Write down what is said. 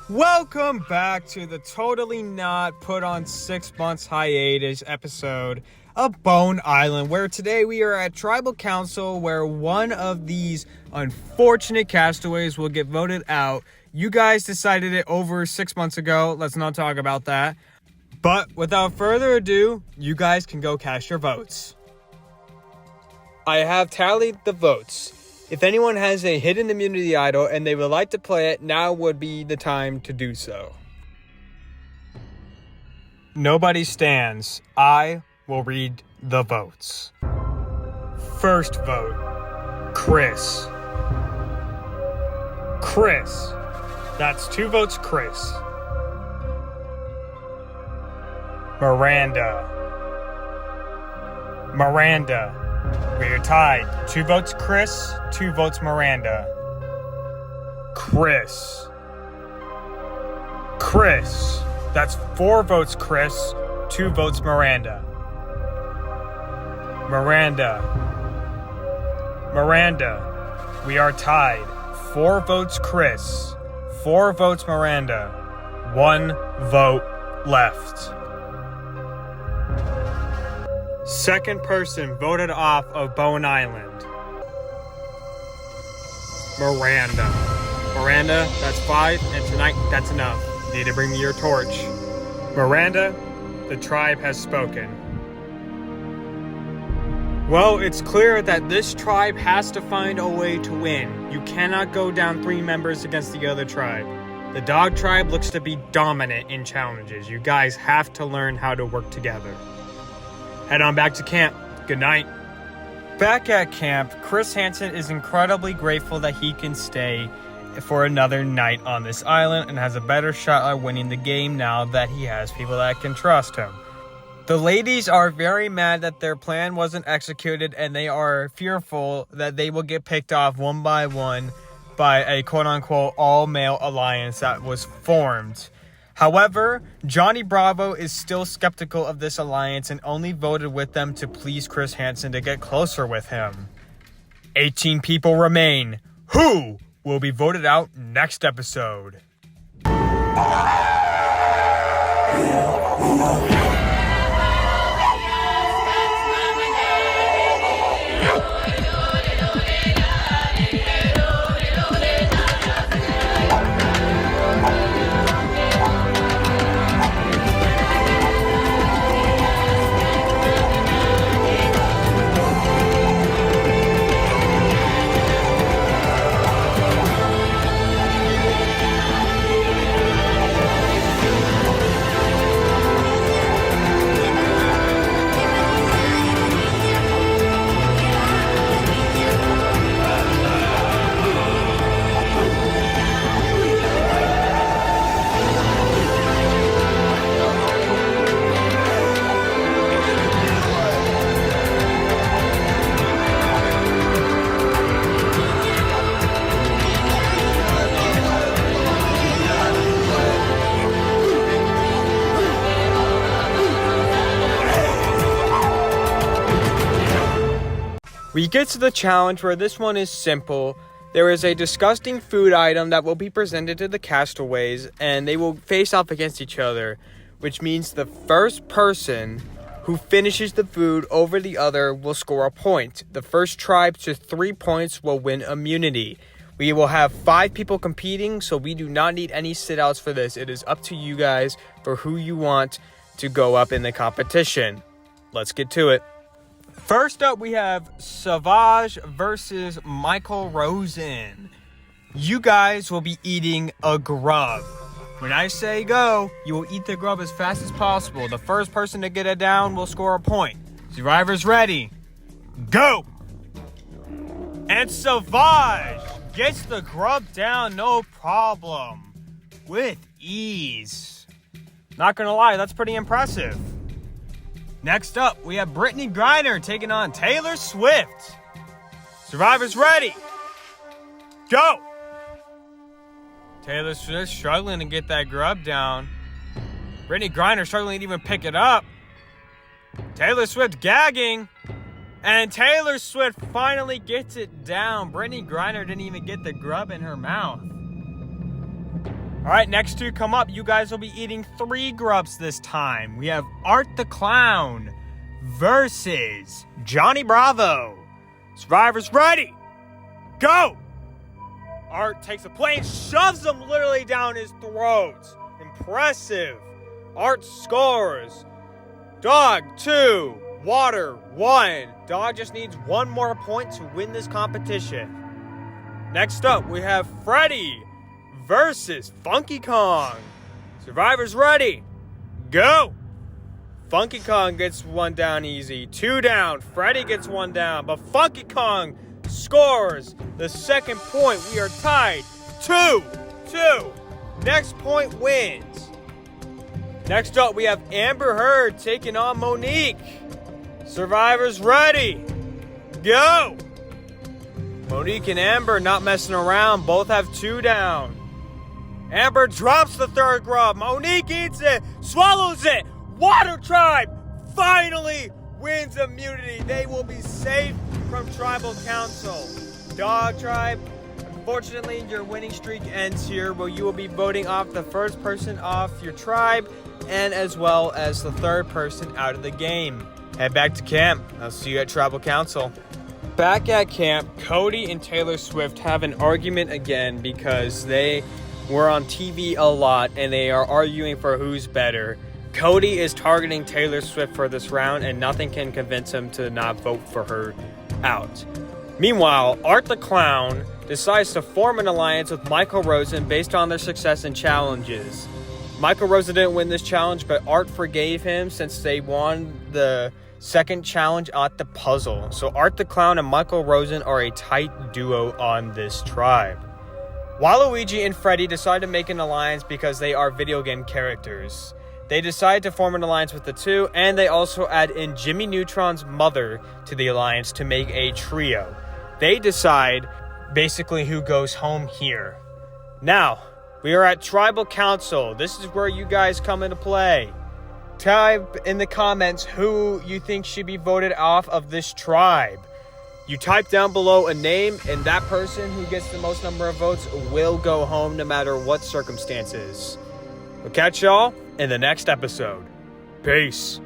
Welcome back to the totally not put on 6 months hiatus episode of Bone Island, where today we are at Tribal Council, where one of these unfortunate castaways will get voted out. You guys decided it over 6 months ago. Let's not talk about that. But without further ado, you guys can go cast your votes. I have tallied the votes. If anyone has a hidden immunity idol and they would like to play it, now would be the time to do so. Nobody stands. I will read the votes. First vote, Chris. Chris. That's 2 votes, Chris. Miranda. Miranda. We are tied. 2 votes Chris, 2 votes Miranda. Chris. Chris. That's 4 votes Chris, 2 votes Miranda. Miranda. Miranda. We are tied. 4 votes Chris, 4 votes Miranda. 1 vote left. Second person voted off of Bone Island. Miranda. Miranda, that's 5, and tonight that's enough. You need to bring me your torch. Miranda, the tribe has spoken. Well, it's clear that this tribe has to find a way to win. You cannot go down 3 members against the other tribe. The dog tribe looks to be dominant in challenges. You guys have to learn how to work together. Head on back to camp. Good night. Back at camp, Chris Hansen is incredibly grateful that he can stay for another night on this island and has a better shot at winning the game now that he has people that can trust him. The ladies are very mad that their plan wasn't executed, and they are fearful that they will get picked off one by one by a quote-unquote all-male alliance that was formed. However, Johnny Bravo is still skeptical of this alliance and only voted with them to please Chris Hansen to get closer with him. 18 people remain. Who will be voted out next episode? We get to the challenge where this one is simple. There is a disgusting food item that will be presented to the castaways, and they will face off against each other, which means the first person who finishes the food over the other will score a point. The first tribe to 3 points will win immunity. We will have 5 people competing, so we do not need any sit-outs for this. It is up to you guys for who you want to go up in the competition. Let's get to it. First up, we have Savage versus Michael Rosen. You guys will be eating a grub. When I say go, you will eat the grub as fast as possible. The first person to get it down will score a point. Survivors ready. Go! And Savage gets the grub down, no problem. With ease. Not gonna lie, that's pretty impressive. Next up, we have Brittany Griner taking on Taylor Swift. Survivors ready. Go! Taylor Swift struggling to get that grub down. Brittany Griner struggling to even pick it up. Taylor Swift gagging. And Taylor Swift finally gets it down. Brittany Griner didn't even get the grub in her mouth. All right, next two come up. You guys will be eating 3 grubs this time. We have Art the Clown versus Johnny Bravo. Survivors ready? Go! Art takes a plate and shoves them literally down his throat. Impressive. Art scores. Dog 2, Water 1. Dog just needs 1 more point to win this competition. Next up, we have Freddy versus Funky Kong. Survivors ready? Go! Funky Kong gets 1 down easy. 2 down. Freddy gets 1 down. But Funky Kong scores the second point. We are tied 2-2. Next point wins. Next up, we have Amber Heard taking on Monique. Survivors ready? Go! Monique and Amber not messing around. Both have 2 down. Amber drops the 3rd grub. Monique eats it, swallows it. Water Tribe finally wins immunity. They will be safe from Tribal Council. Dog Tribe, unfortunately, your winning streak ends here, where you will be voting off the first person off your tribe and as well as the 3rd person out of the game. Head back to camp. I'll see you at Tribal Council. Back at camp, Cody and Taylor Swift have an argument again because they were on TV a lot and they are arguing for who's better. Cody is targeting Taylor Swift for this round and nothing can convince him to not vote for her out. Meanwhile, Art the Clown decides to form an alliance with Michael Rosen based on their success in challenges. Michael Rosen didn't win this challenge, but Art forgave him since they won the second challenge at the puzzle. So Art the Clown and Michael Rosen are a tight duo on this tribe. Waluigi and Freddy decide to make an alliance because they are video game characters. They decide to form an alliance with the two, and they also add in Jimmy Neutron's mother to the alliance to make a trio. They decide basically who goes home here. Now, we are at Tribal Council. This is where you guys come into play. Type in the comments who you think should be voted off of this tribe. You type down below a name, and that person who gets the most number of votes will go home no matter what circumstances. We'll catch y'all in the next episode. Peace.